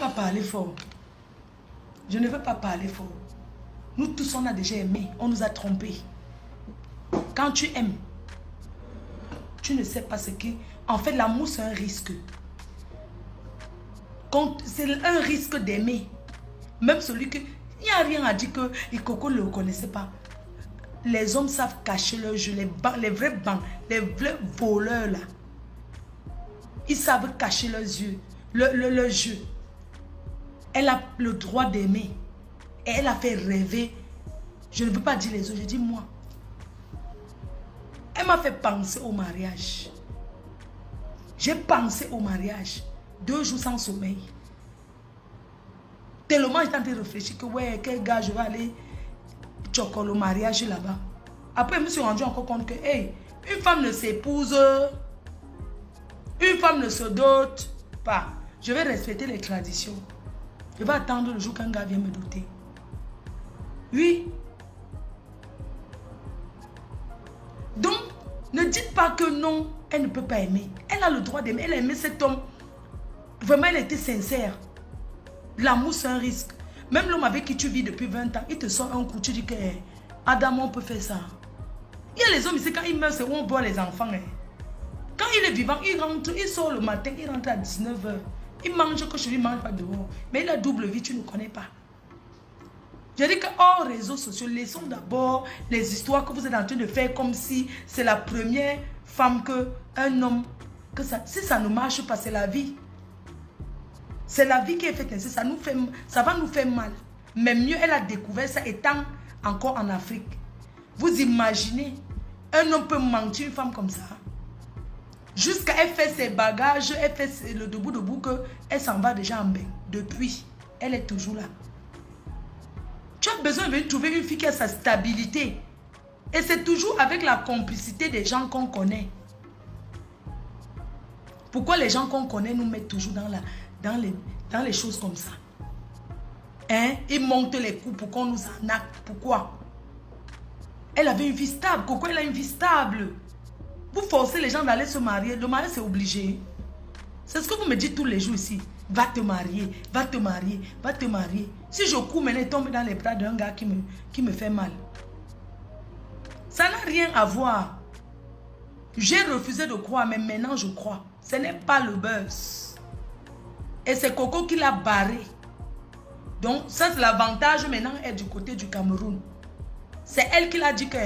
pas parler fort. Je ne veux pas parler fort. Nous tous, on a déjà aimé. On nous a trompés. Quand tu aimes, tu ne sais pas ce qui... En fait, l'amour, c'est un risque. C'est un risque d'aimer. Même celui que... Il n'y a rien à dire que les cocos ne le connaissaient pas. Les hommes savent cacher leur jeu. Les vrais bancs, les vrais voleurs là. Ils savent cacher leurs yeux, leur jeu. Elle a le droit d'aimer. Et elle a fait rêver. Je ne veux pas dire les autres, je dis moi. Elle m'a fait penser au mariage. J'ai pensé au mariage. 2 jours sans sommeil. Tellement j'étais en train de réfléchir que ouais, quel gars je vais aller choquer le mariage là-bas. Après, je me suis rendu encore compte que hey, une femme ne s'épouse, une femme ne se dote pas. Je vais respecter les traditions. Je vais attendre le jour qu'un gars vienne me doter. Oui. Donc, ne dites pas que non, elle ne peut pas aimer. Elle a le droit d'aimer. Elle a aimé cet homme. Vraiment, elle était sincère. L'amour, c'est un risque. Même l'homme avec qui tu vis depuis 20 ans, il te sort un coup, tu dis que Adam, on peut faire ça. Il y a les hommes ici, quand ils meurent, c'est où on voit les enfants. Quand il est vivant, il rentre, il sort le matin, il rentre à 19 h. Il mange que je lui mange pas dehors. Mais il a double vie, tu ne connais pas. Je dis que hors réseaux sociaux, laissons d'abord les histoires que vous êtes en train de faire comme si c'est la première femme qu'un homme, que ça, si ça ne marche pas, c'est la vie. C'est la vie qui est faite ainsi, ça va nous faire mal. Mais mieux, elle a découvert ça étant encore en Afrique. Vous imaginez, un homme peut mentir une femme comme ça. Jusqu'à elle fait ses bagages, elle fait le debout qu'elle s'en va déjà en bain. Depuis, elle est toujours là. Tu as besoin de trouver une fille qui a sa stabilité. Et c'est toujours avec la complicité des gens qu'on connaît. Pourquoi les gens qu'on connaît nous mettent toujours dans les choses comme ça? Hein? Ils montent les coups pour qu'on nous arnaque. Pourquoi? Elle avait une vie stable. Pourquoi elle a une vie stable? Vous forcez les gens d'aller se marier. Le mariage, c'est obligé. C'est ce que vous me dites tous les jours ici. Va te marier, va te marier, va te marier. Si je cours maintenant et tombe dans les bras d'un gars qui me fait mal. Ça n'a rien à voir. J'ai refusé de croire, mais maintenant je crois. Ce n'est pas le buzz. Et c'est Coco qui l'a barré. Donc ça c'est l'avantage maintenant est du côté du Cameroun. C'est elle qui l'a dit que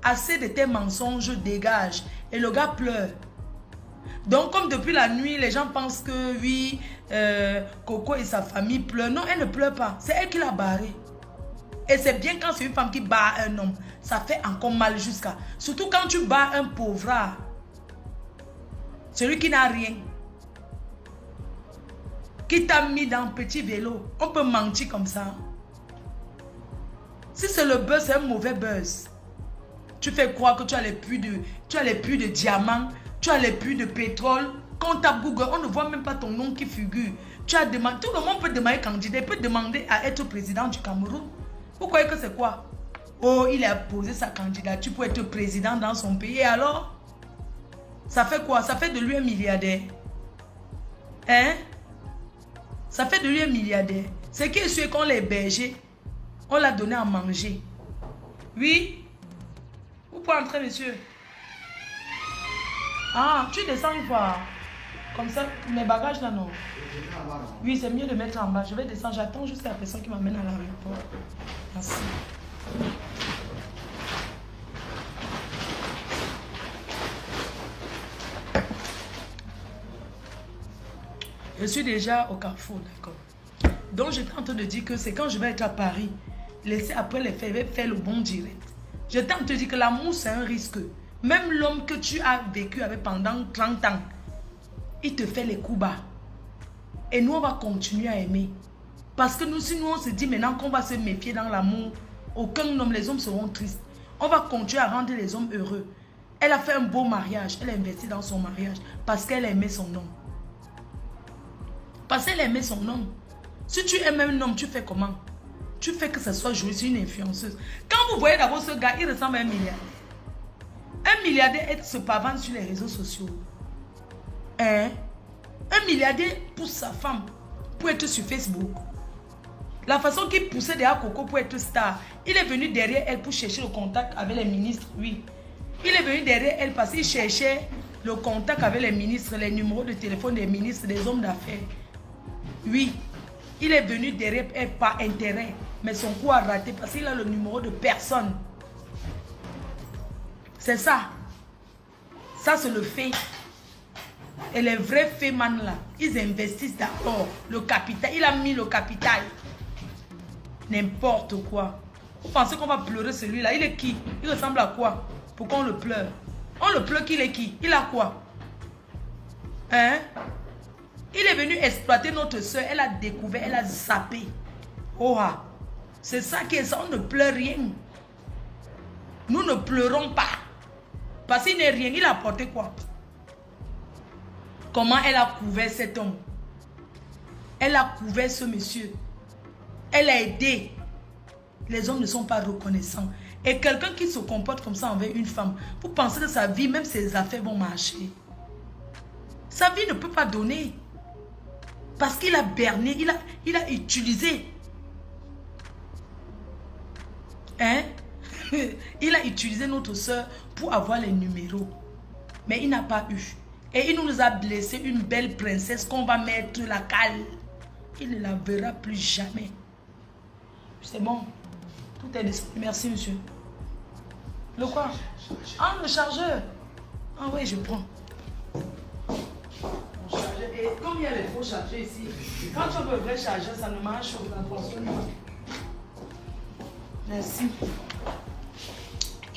assez de tes mensonges, dégage. Et le gars pleure. Donc comme depuis la nuit, les gens pensent que oui, Coco et sa famille pleurent. Non, elle ne pleure pas. C'est elle qui l'a barré. Et c'est bien quand c'est une femme qui bat un homme. Ça fait encore mal jusqu'à... Surtout quand tu bats un pauvrard. Celui qui n'a rien. Qui t'a mis dans un petit vélo. On peut mentir comme ça. Si c'est le buzz, c'est un mauvais buzz. Tu fais croire que tu as les puits de diamants. Tu as les puits de pétrole. Quand on tape Google, on ne voit même pas ton nom qui figure. Tu as demandé, tout le monde peut demander candidat. Il peut demander à être président du Cameroun. Vous croyez que c'est quoi? Oh, il a posé sa candidature pour être président dans son pays. Et alors? Ça fait quoi? Ça fait de lui un milliardaire. Hein? Ça fait de lui un milliardaire. C'est qui est sûr qu'on l'a hébergé? On l'a donné à manger. Oui? Vous pouvez entrer, monsieur? Ah, tu descends une fois. Comme ça, mes bagages là, non. Oui, c'est mieux de mettre en bas. Je vais descendre. J'attends juste la personne qui m'amène à l'aéroport. Merci. Je suis déjà au carrefour, d'accord. Donc, j'étais en train de dire que c'est quand je vais être à Paris. Laisser après les faits, faire le bon direct. J'étais en train de dire que l'amour, c'est un risque. Même l'homme que tu as vécu avec pendant 30 ans, il te fait les coups bas. Et nous, on va continuer à aimer. Parce que nous, si nous, on se dit maintenant qu'on va se méfier dans l'amour, aucun homme, les hommes seront tristes. On va continuer à rendre les hommes heureux. Elle a fait un beau mariage. Elle a investi dans son mariage parce qu'elle aimait son homme. Parce qu'elle aimait son homme. Si tu aimes un homme, tu fais comment? Tu fais que ce soit joué sur une influenceuse. Quand vous voyez d'abord ce gars, il ressemble à un milliardaire. Un milliardaire se pavane sur les réseaux sociaux. Hein? Un milliardaire pousse sa femme pour être sur Facebook. La façon qu'il poussait derrière Coco pour être star. Il est venu derrière elle pour chercher le contact avec les ministres, oui. Il est venu derrière elle parce qu'il cherchait le contact avec les ministres, les numéros de téléphone des ministres, des hommes d'affaires. Oui. Il est venu derrière elle par intérêt. Mais son coup a raté parce qu'il a le numéro de personne. C'est ça. Ça, c'est le fait. Et les vrais faits-man là, ils investissent d'abord le capital. Il a mis le capital. N'importe quoi. Vous pensez qu'on va pleurer celui-là? Il est qui? Il ressemble à quoi? Pourquoi on le pleure? On le pleure qu'il est qui? Il a quoi? Hein? Il est venu exploiter notre soeur. Elle a découvert, elle a zappé. Oh ah. C'est ça qui est ça. On ne pleure rien. Nous ne pleurons pas. Parce qu'il n'est rien. Il a apporté quoi? Comment elle a couvert cet homme? Elle a couvert ce monsieur. Elle a aidé. Les hommes ne sont pas reconnaissants. Et quelqu'un qui se comporte comme ça envers une femme, vous pensez que sa vie, même ses affaires vont marcher. Sa vie ne peut pas donner. Parce qu'il a berné, il a utilisé. Hein? Il a utilisé notre soeur pour avoir les numéros. Mais il n'a pas eu. Et il nous a blessé une belle princesse qu'on va mettre la cale. Il ne la verra plus jamais. C'est bon. Tout est disponible. Merci, monsieur. Le quoi? Ah, le chargeur. Ah oui, je prends. Mon chargeur. Et comme il y a les faux chargeurs ici, quand tu veux le vrai chargeur, ça ne marche pas. Merci.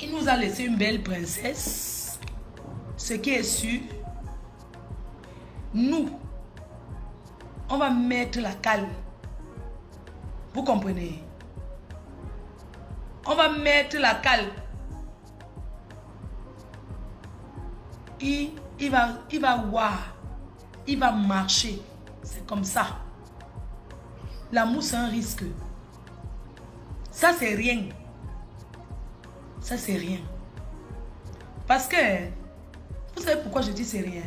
Il nous a laissé une belle princesse. Ce qui est sûr, nous, on va mettre la cale. Vous comprenez? On va mettre la cale. Il va voir. Il va marcher. C'est comme ça. L'amour, c'est un risque. Ça, c'est rien. Ça, c'est rien. Parce que, vous savez pourquoi je dis c'est rien?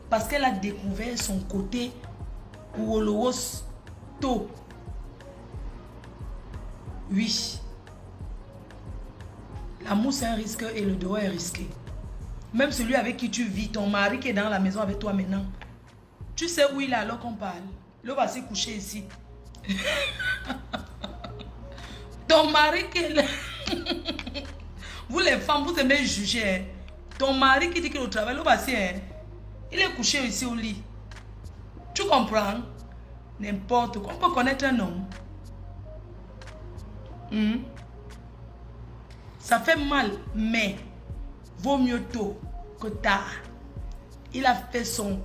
Parce qu'elle a découvert son côté Wolowosto. Oui. L'amour, c'est un risque et le dehors est risqué. Même celui avec qui tu vis, ton mari qui est dans la maison avec toi maintenant. Tu sais où il est alors qu'on parle. Il va se coucher ici. Ton mari qui est là. Vous les femmes, vous aimez juger. Hein? Ton mari qui dit qu'il est au travail, il va se... Hein? Il est couché ici au lit. Tu comprends? N'importe quoi. On peut connaître un homme. Ça fait mal, mais vaut mieux tôt que tard. Il a fait son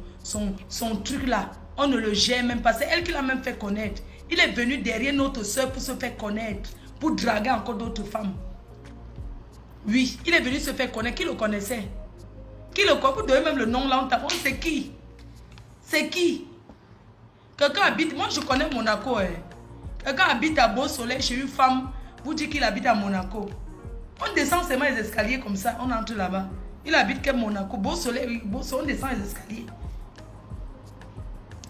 truc là. On ne le gère même pas. C'est elle qui l'a même fait connaître. Il est venu derrière notre soeur pour se faire connaître. Pour draguer encore d'autres femmes. Oui, il est venu se faire connaître. Qui le connaissait? Qui le connaît? Vous donnez même le nom là. On t'apprend. C'est qui? C'est qui? Quelqu'un habite. Moi, je connais Monaco. Hein. Quelqu'un habite à Beau Soleil chez une femme. Vous dites qu'il habite à Monaco. On descend seulement les escaliers comme ça. On entre là-bas. Il habite qu'à Monaco. Beau Soleil. Oui, Beau Soleil. On descend les escaliers.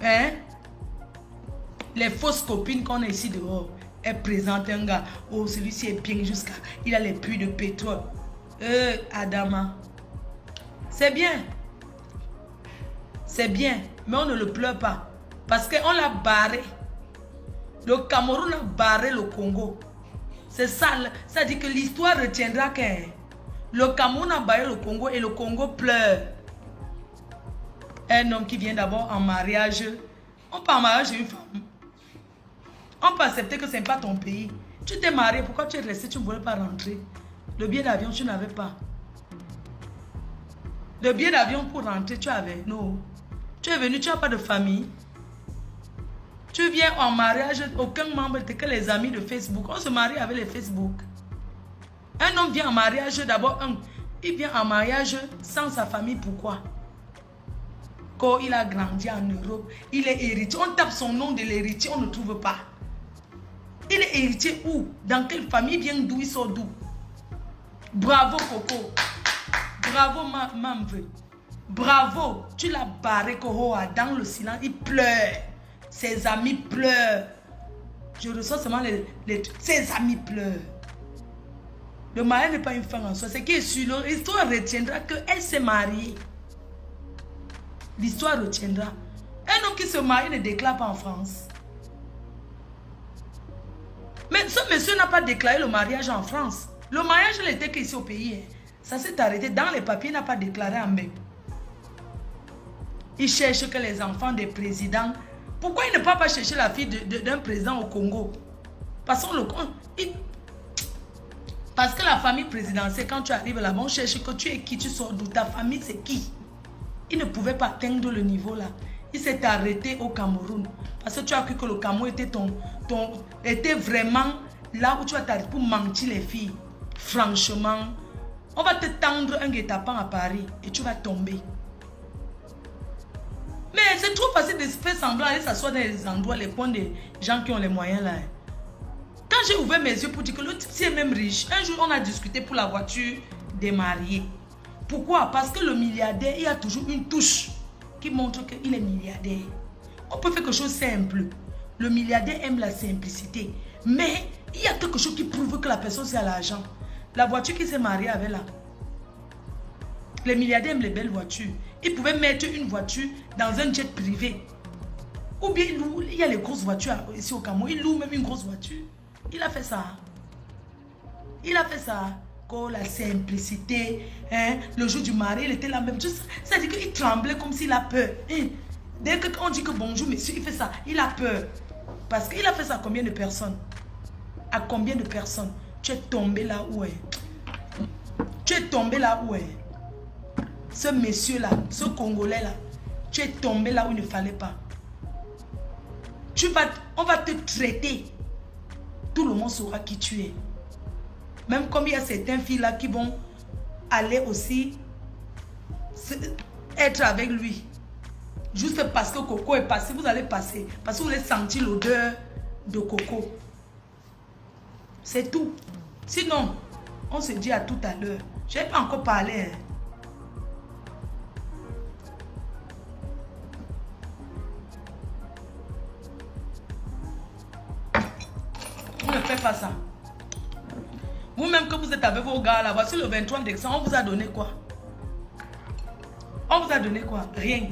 Hein? Les fausses copines qu'on a ici dehors. Elle présente un gars. Oh, celui-ci est bien jusqu'à... Il a les puits de pétrole. Adama. C'est bien. C'est bien. Mais on ne le pleure pas. Parce qu'on l'a barré. Le Cameroun a barré le Congo. C'est ça. Ça dit que l'histoire retiendra que le Cameroun a barré le Congo et le Congo pleure. Un homme qui vient d'abord en mariage. On peut en mariage une femme. On peut accepter que ce n'est pas ton pays. Tu t'es marié, pourquoi tu es resté, tu ne voulais pas rentrer? Le billet d'avion, tu n'avais pas. Le billet d'avion pour rentrer, tu avais. Non. Tu es venu, tu n'as pas de famille. Tu viens en mariage, aucun membre, t'es que les amis de Facebook. On se marie avec les Facebook. Un homme vient en mariage, d'abord, il vient en mariage sans sa famille, pourquoi? Quand il a grandi en Europe, il est héritier. On tape son nom de l'héritier, on ne trouve pas. Il est héritier où? Dans quelle famille? Il vient d'où? Il sort d'où? Bravo Coco. Bravo Mamve. Bravo. Tu l'as barré Kohoa dans le silence. Il pleure. Ses amis pleurent. Je ressens seulement ses amis pleurent. Le mariage n'est pas une fin en soi. C'est que sur l'histoire retiendra qu'elle s'est mariée. L'histoire retiendra. Un homme qui se marie ne déclare pas en France. Mais ce monsieur n'a pas déclaré le mariage en France. Le mariage, il était qu'ici au pays. Ça s'est arrêté. Dans les papiers, il n'a pas déclaré en même. Il cherche que les enfants des présidents. Pourquoi il ne peut pas chercher la fille d'un président au Congo? Parce que la famille présidentielle, quand tu arrives là-bas, on cherche que tu es qui, tu sors d'où, ta famille c'est qui. Il ne pouvait pas atteindre le niveau là. Il s'est arrêté au Cameroun. Parce que tu as cru que le Cameroun était était vraiment là où tu vas t'arrêter pour mentir les filles. Franchement, on va te tendre un guet-apens à Paris et tu vas tomber. Mais c'est trop facile de se faire semblant d'aller s'asseoir dans les endroits, les points des gens qui ont les moyens là. Quand j'ai ouvert mes yeux pour dire que le type est même riche, un jour on a discuté pour la voiture des mariés. Pourquoi? Parce que le milliardaire, il y a toujours une touche qui montre qu'il est milliardaire. On peut faire quelque chose de simple. Le milliardaire aime la simplicité. Mais il y a quelque chose qui prouve que la personne c'est à l'argent. La voiture qui s'est mariée avec là. Les milliardaires aiment les belles voitures. Ils pouvaient mettre une voiture dans un jet privé. Ou bien il y a les grosses voitures ici au Cameroun. Il loue même une grosse voiture. Il a fait ça. Il a fait ça. Oh, la simplicité. Hein? Le jour du mariage, il était là même. Ça dit qu'il tremblait comme s'il a peur. Hein? Dès qu'on dit que bonjour, monsieur, il fait ça. Il a peur. Parce qu'il a fait ça à combien de personnes? À combien de personnes? Tu es tombé là où est? Tu es tombé là où est? Ce monsieur-là, ce Congolais-là, tu es tombé là où il ne fallait pas. On va te traiter. Tout le monde saura qui tu es. Même comme il y a certaines filles-là qui vont aller aussi être avec lui. Juste parce que Coco est passé, vous allez passer. Parce que vous allez sentir l'odeur de Coco. C'est tout. Sinon, on se dit à tout à l'heure. Je n'ai pas encore parlé. Hein. On ne fait pas ça. Vous-même que vous êtes avec vos gars là, voici le 23 décembre, on vous a donné quoi? On vous a donné quoi? Rien.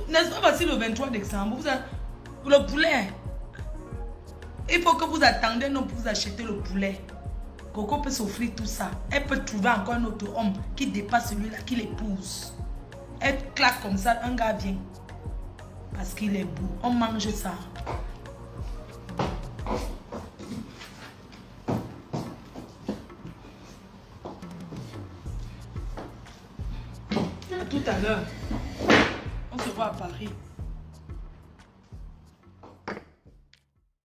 N'est-ce pas, voici le 23 décembre, le poulet. Il faut que vous attendez non pour vous acheter le poulet. Coco peut s'offrir tout ça. Elle peut trouver encore un autre homme qui dépasse celui-là, qui l'épouse. Elle claque comme ça, un gars vient. Parce qu'il est beau. On mange ça. À tout à l'heure. On se voit à Paris.